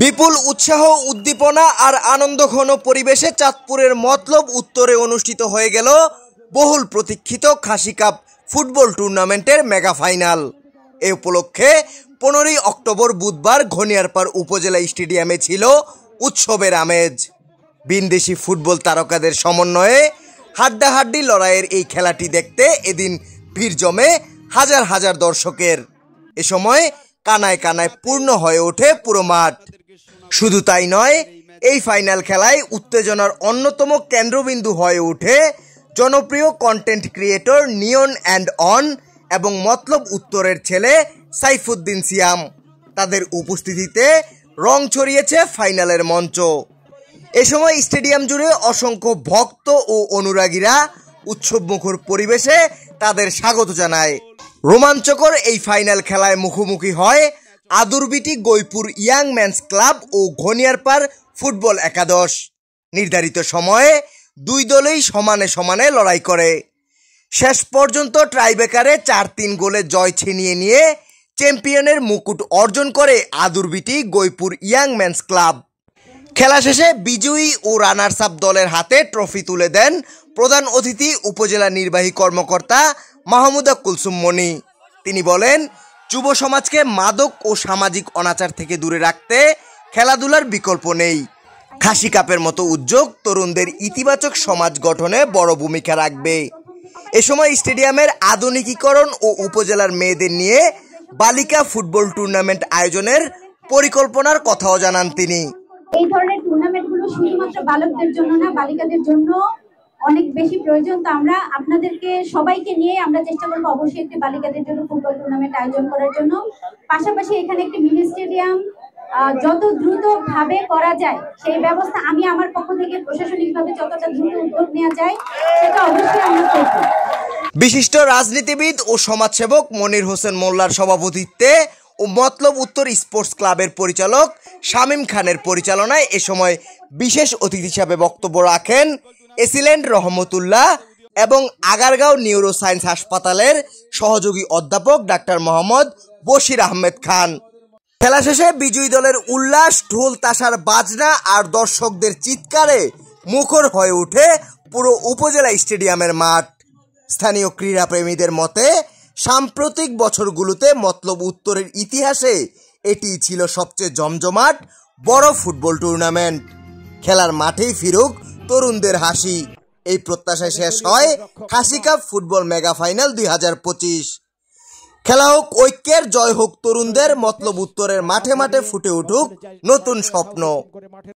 বিপুল উৎসাহ, উদ্দীপনা আর আনন্দঘন পরিবেশে চাঁদপুরের মতলব উত্তরে অনুষ্ঠিত হয়ে গেল বহুল প্রতীক্ষিত খাসি কাপ ফুটবল টুর্নামেন্টের মেগা ফাইনাল। এ উপলক্ষে 15ই অক্টোবর বুধবার ঘনিয়ারপাড় উপজেলা স্টেডিয়ামে ছিল উৎসবের আমেজ। বিনদেশি ফুটবল তারকাদের সমন্বয়ে হাড্ডাহাড্ডি লড়াইয়ের এই খেলাটি দেখতে এদিন ভিড় জমে হাজার হাজার দর্শকের। এ সময় কানায় কানায় পূর্ণ হয়ে ওঠে পুরো মাঠ। শুধু তাই নয়, এই ফাইনাল খেলায় উত্তেজনার অন্যতম কেন্দ্রবিন্দু হয়ে ওঠে জনপ্রিয় content creator neon and on এবং মতলব উত্তরের ছেলে সাইফুদ্দিন সিয়াম। তাদের উপস্থিতিতে রং ছড়িয়েছে ফাইনালের মঞ্চ। এ সময় স্টেডিয়াম জুড়ে অসংখ্য ভক্ত ও অনুরাগীরা উৎসবমুখর পরিবেশে তাদের স্বাগত জানায়। রোমাঞ্চকর এই ফাইনাল খেলায় মুখোমুখি হয় আদুরবিটি গৈপুর ইয়াং ম্যানস ক্লাব ও ঘনিয়ারপাড় ফুটবল একাদশ। নির্ধারিত সময়ে দুই দলই সমানে সমানে লড়াই করে। শেষ পর্যন্ত টাইব্রেকারে 4-3 গোলে জয় ছিনিয়ে নিয়ে চ্যাম্পিয়নের মুকুট অর্জন করে আদুরবিটি গৈপুর ইয়াং ম্যানস ক্লাব। খেলা শেষে বিজয়ী ও রানার্স আপ দলের হাতে ট্রফি তুলে দেন প্রধান অতিথি উপজেলা নির্বাহী কর্মকর্তা মাহমুদা কুলসুম মনি। তিনি বলেন, যুব সমাজকে মাদক ও সামাজিক অনাচার থেকে দূরে রাখতে খেলাধুলার বিকল্প নেই। খাসি কাপের মতো উদ্যোগ তরুণদের ইতিবাচক সমাজ গঠনে বড় ভূমিকা রাখবে। এ সময় স্টেডিয়ামের আধুনিকীকরণ ও উপজেলার মেয়েদের নিয়ে বালিকা ফুটবল টুর্নামেন্ট আয়োজনের পরিকল্পনার কথাও জানান তিনি। এই ধরনের টুর্নামেন্টগুলো শুধুমাত্র বালকদের জন্য না, বালিকাদের জন্য অনেক বেশি প্রয়োজন। তো আমরা আপনাদেরকে সবাইকে নিয়ে আমরা চেষ্টা করবো অবশ্যই একটি বালিকাদের জন্য ফুটবল টুর্নামেন্ট আয়োজন করার জন্য। পাশাপাশি এখানে একটি মিনি স্টেডিয়াম যত দ্রুত ভাবে করা যায় সেই ব্যবস্থা আমি আমার পক্ষ থেকে প্রশাসনিকভাবে যতটা দ্রুত উদ্যোগ নেওয়া যায় সেটা অবশ্যই আমরা করব। বিশিষ্ট রাজনীতিবিদ ও সমাজসেবক মনির হোসেন মোল্লার সভাপতিত্বে ও মতলব উত্তর স্পোর্টস ক্লাবের পরিচালক শামীম খানের পরিচালনায় এ সময় বিশেষ অতিথি হিসাবে বক্তব্য রাখেন এসিল্যান্ড রহমতুল্লাহ এবং আগারগাঁও নিউরো সায়েন্স হাসপাতালের সহযোগী অধ্যাপক ডাক্তার মোহাম্মদ বশির আহমেদ খান। খেলা শেষে বিজয়ী দলের উল্লাস, ঢোল তাশার বাজনা আর দর্শকদের চিৎকারে মুখর হয়ে ওঠে পুরো উপজেলা স্টেডিয়ামের মাঠ। স্থানীয় ক্রীড়াপ্রেমীদের মতে সাম্প্রতিক বছরগুলোতে মতলব উত্তরের ইতিহাসে এটি ছিল সবচেয়ে জমজমাট বড় ফুটবল টুর্নামেন্ট। খেলার মাঠেই ফিরুক তরুণদের হাসি, এই প্রত্যাশায় শেষ হয় খাসি কাপ ফুটবল মেগা ফাইনাল 2025। খেলা হোক ঐক্যের, জয় হোক তরুণদের, মতলব উত্তরের মাঠে মাঠে ফুটে উঠুক নতুন স্বপ্ন।